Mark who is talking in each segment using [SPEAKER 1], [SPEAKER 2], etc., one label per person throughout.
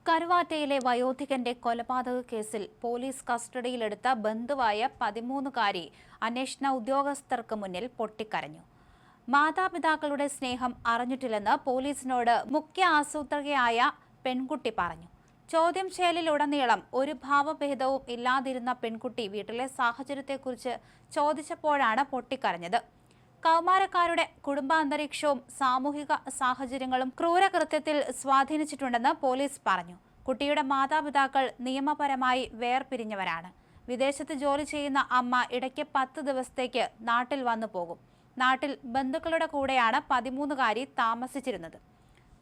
[SPEAKER 1] കരുവാറ്റയിലെ വയോധികന്റെ കൊലപാതക കേസിൽ പോലീസ് കസ്റ്റഡിയിലെടുത്ത ബന്ധുവായ 13കാരി അന്വേഷണ ഉദ്യോഗസ്ഥർക്ക് മുന്നിൽ പൊട്ടിക്കരഞ്ഞു. മാതാപിതാക്കളുടെ സ്നേഹം അറിഞ്ഞിട്ടില്ലെന്ന് പോലീസിനോട് മുഖ്യ ആസൂത്രകയായ പെൺകുട്ടി പറഞ്ഞു. ചോദ്യം ചെയ്യലിലുടനീളം ഒരു ഭാവഭേദവും ഇല്ലാതിരുന്ന പെൺകുട്ടി വീട്ടിലെ സാഹചര്യത്തെക്കുറിച്ച് ചോദിച്ചപ്പോഴാണ് പൊട്ടിക്കരഞ്ഞത്. കൗമാരക്കാരുടെ കുടുംബാന്തരീക്ഷവും സാമൂഹിക സാഹചര്യങ്ങളും ക്രൂരകൃത്യത്തിൽ സ്വാധീനിച്ചിട്ടുണ്ടെന്ന് പോലീസ് പറഞ്ഞു. കുട്ടിയുടെ മാതാപിതാക്കൾ നിയമപരമായി വേർപിരിഞ്ഞവരാണ്. വിദേശത്ത് ജോലി ചെയ്യുന്ന അമ്മ ഇടയ്ക്ക് 10 ദിവസത്തേക്ക് നാട്ടിൽ വന്നു പോകും. നാട്ടിൽ ബന്ധുക്കളുടെ കൂടെയാണ് 13കാരി താമസിച്ചിരുന്നത്.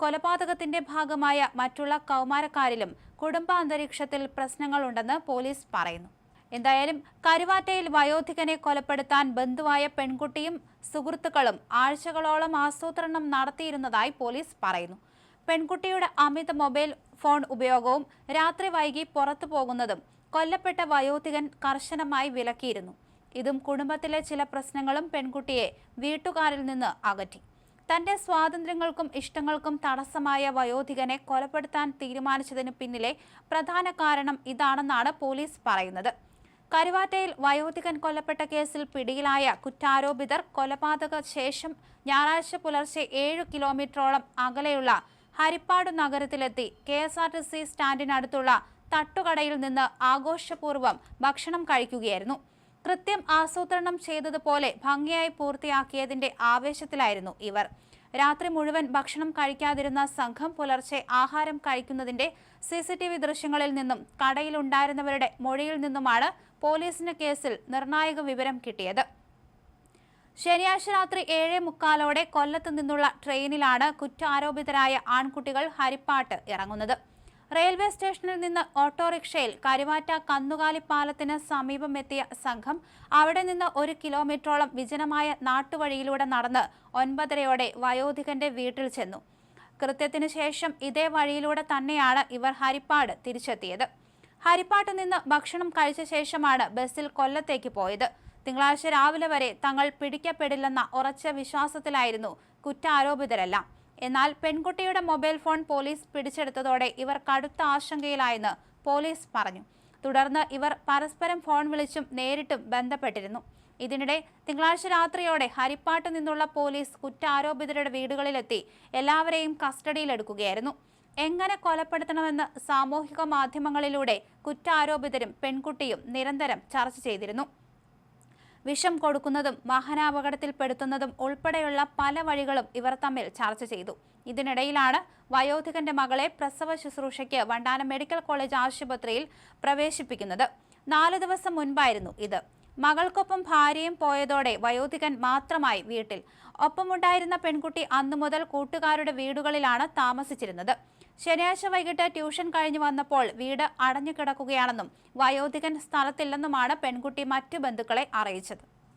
[SPEAKER 1] കൊലപാതകത്തിന്റെ ഭാഗമായ മറ്റുള്ള കൗമാരക്കാരിലും കുടുംബാന്തരീക്ഷത്തിൽ പ്രശ്നങ്ങളുണ്ടെന്ന് പോലീസ് പറയുന്നു. എന്തായാലും കരുവാറ്റയിൽ വയോധികനെ കൊലപ്പെടുത്താൻ ബന്ധുവായ പെൺകുട്ടിയും സുഹൃത്തുക്കളും ആഴ്ചകളോളം ആസൂത്രണം നടത്തിയിരുന്നതായി പോലീസ് പറയുന്നു. പെൺകുട്ടിയുടെ അമിത മൊബൈൽ ഫോൺ ഉപയോഗവും രാത്രി വൈകി പുറത്തു പോകുന്നതും കൊല്ലപ്പെട്ട വയോധികൻ കർശനമായി വിലക്കിയിരുന്നു. ഇതും കുടുംബത്തിലെ ചില പ്രശ്നങ്ങളും പെൺകുട്ടിയെ വീട്ടുകാരിൽ നിന്ന് അകറ്റി. തന്റെ സ്വാതന്ത്ര്യങ്ങൾക്കും ഇഷ്ടങ്ങൾക്കും തടസ്സമായ വയോധികനെ കൊലപ്പെടുത്താൻ തീരുമാനിച്ചതിന് പിന്നിലെ പ്രധാന കാരണം ഇതാണെന്നാണ് പോലീസ് പറയുന്നത്. കരുവാറ്റയിൽ വയോധികൻ കൊല്ലപ്പെട്ട കേസിൽ പിടിയിലായ കുറ്റാരോപിതർ കൊലപാതക ശേഷം ഞായറാഴ്ച പുലർച്ചെ 7 കിലോമീറ്ററോളം അകലെയുള്ള ഹരിപ്പാട് നഗരത്തിലെത്തി KSRTC സ്റ്റാൻഡിനടുത്തുള്ള തട്ടുകടയിൽ നിന്ന് ആഘോഷപൂർവ്വം ഭക്ഷണം കഴിക്കുകയായിരുന്നു. കൃത്യം ആസൂത്രണം ചെയ്തതുപോലെ ഭംഗിയായി പൂർത്തിയാക്കിയതിന്റെ ആവേശത്തിലായിരുന്നു ഇവർ. രാത്രി മുഴുവൻ ഭക്ഷണം കഴിക്കാതിരുന്ന സംഘം പുലർച്ചെ ആഹാരം കഴിക്കുന്നതിന്റെ CCTV ദൃശ്യങ്ങളിൽ നിന്നും കടയിലുണ്ടായിരുന്നവരുടെ മൊഴിയിൽ നിന്നുമാണ് പോലീസിന് കേസിൽ നിർണായക വിവരം കിട്ടിയത്. ശനിയാഴ്ച രാത്രി 7:45 കൊല്ലത്ത് നിന്നുള്ള ട്രെയിനിലാണ് കുറ്റാരോപിതരായ ആൺകുട്ടികൾ ഹരിപ്പാട്ട് ഇറങ്ങുന്നത്. റെയിൽവേ സ്റ്റേഷനിൽ നിന്ന് ഓട്ടോറിക്ഷയിൽ കരുവാറ്റ കന്നുകാലി പാലത്തിന് സമീപം എത്തിയ സംഘം അവിടെ നിന്ന് 1 കിലോമീറ്ററോളം വിജനമായ നാട്ടുവഴിയിലൂടെ നടന്ന് 9:30 വയോധികന്റെ വീട്ടിൽ ചെന്നു. കൃത്യത്തിന് ശേഷം ഇതേ വഴിയിലൂടെ തന്നെയാണ് ഇവർ ഹരിപ്പാട് തിരിച്ചെത്തിയത്. ഹരിപ്പാട്ട് നിന്ന് ഭക്ഷണം കഴിച്ച ശേഷമാണ് ബസ്സിൽ കൊല്ലത്തേക്ക് പോയത്. തിങ്കളാഴ്ച രാവിലെ വരെ തങ്ങൾ പിടിക്കപ്പെടില്ലെന്ന ഉറച്ച വിശ്വാസത്തിലായിരുന്നു കുറ്റാരോപിതരെല്ലാം. എന്നാൽ പെൺകുട്ടിയുടെ മൊബൈൽ ഫോൺ പോലീസ് പിടിച്ചെടുത്തതോടെ ഇവർ കടുത്ത ആശങ്കയിലായെന്ന് പോലീസ് പറഞ്ഞു. തുടർന്ന് ഇവർ പരസ്പരം ഫോൺ വിളിച്ചും നേരിട്ടും ബന്ധപ്പെട്ടിരുന്നു. ഇതിനിടെ തിങ്കളാഴ്ച രാത്രിയോടെ ഹരിപ്പാട്ട് നിന്നുള്ള പോലീസ് കുറ്റാരോപിതരുടെ വീടുകളിലെത്തി എല്ലാവരെയും കസ്റ്റഡിയിലെടുക്കുകയായിരുന്നു. എങ്ങനെ കൊലപ്പെടുത്തണമെന്ന് സാമൂഹിക മാധ്യമങ്ങളിലൂടെ കുറ്റാരോപിതരും പെൺകുട്ടിയും നിരന്തരം ചർച്ച ചെയ്തിരുന്നു. വിഷം കൊടുക്കുന്നതും വാഹനാപകടത്തിൽപ്പെടുത്തുന്നതും ഉൾപ്പെടെയുള്ള പല വഴികളും ഇവർ തമ്മിൽ ചർച്ച ചെയ്തു. ഇതിനിടയിലാണ് വയോധികന്റെ മകളെ പ്രസവ ശുശ്രൂഷയ്ക്ക് വണ്ടാനം മെഡിക്കൽ കോളേജ് ആശുപത്രിയിൽ പ്രവേശിപ്പിക്കുന്നത്. 4 ദിവസം മുൻപായിരുന്നു ഇത്. മകൾക്കൊപ്പം ഭാര്യയും പോയതോടെ വയോധികൻ മാത്രമായി വീട്ടിൽ. ഒപ്പമുണ്ടായിരുന്ന പെൺകുട്ടി അന്നു മുതൽ കൂട്ടുകാരുടെ വീടുകളിലാണ് താമസിച്ചിരുന്നത്. ശനിയാഴ്ച വൈകിട്ട് ട്യൂഷൻ കഴിഞ്ഞു വന്നപ്പോൾ വീട് അടഞ്ഞു കിടക്കുകയാണെന്നും വയോധികൻ സ്ഥലത്തില്ലെന്നുമാണ് പെൺകുട്ടി മറ്റു ബന്ധുക്കളെ അറിയിച്ചത്.